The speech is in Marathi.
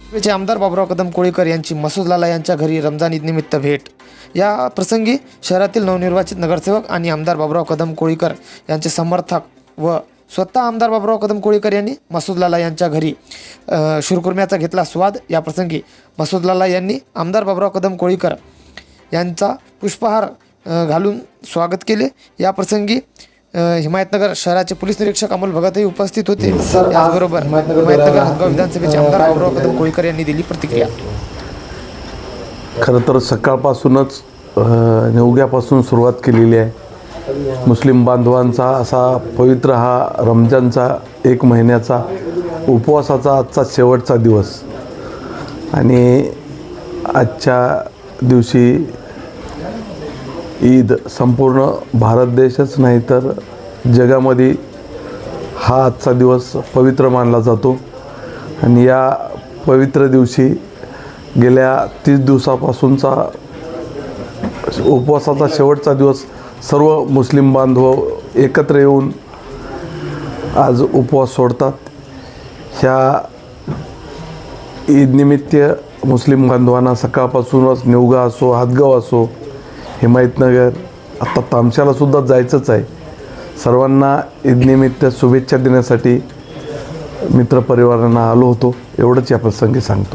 चे आमदार बाबुराव कदम कोळीकर यांची मसूदलाला यांच्या घरी रमजान ईदनिमित्त भेट. या प्रसंगी शहरातील नवनिर्वाचित नगरसेवक आणि आमदार बाबुराव कदम कोळीकर यांचे समर्थक व स्वतः आमदार बाबुराव कदम कोळीकर यांनी मसूदलाला यांच्या घरी शिरखुर्म्याचा घेतला स्वाद. या प्रसंगी मसूदलाला यांनी आमदार बाबुराव कदम कोळीकर यांचा पुष्पहार घालून स्वागत केले. या प्रसंगी हिमायतनगर शहराचे पोलीस निरीक्षक अमोल भगतही उपस्थित होते. याचबरोबर हिमायतनगर हदगाव विधानसभेचे आमदार बाबुराव कदम कोळीकर यांनी दिली प्रतिक्रिया. खरं तर सकाळपासूनच नेवग्यापासून सुरुवात केलेली आहे. मुस्लिम बांधवांचा असा पवित्र हा रमजानचा 1 महिन्याचा उपवासाचा आजचा शेवटचा दिवस आणि आजच्या दिवशी ईद संपूर्ण भारत देशच नाही तर जगामध्ये हा आजचा दिवस पवित्र मानला जातो. आणि या पवित्र दिवशी गेल्या 30 दिवसापासूनचा उपवासाचा शेवटचा दिवस सर्व मुस्लिम बांधव एकत्र येऊन आज उपवास सोडतात. ह्या ईदनिमित्त मुस्लिम बांधवांना सकाळपासूनच नेवगा असो, हदगाव असो, हिमायतनगर, आता तामशालासुद्धा जायचंच आहे. सर्वांना ईदनिमित्त शुभेच्छा देण्यासाठी मित्रपरिवारांना आलो होतो. एवढंच या प्रसंगी सांगतो.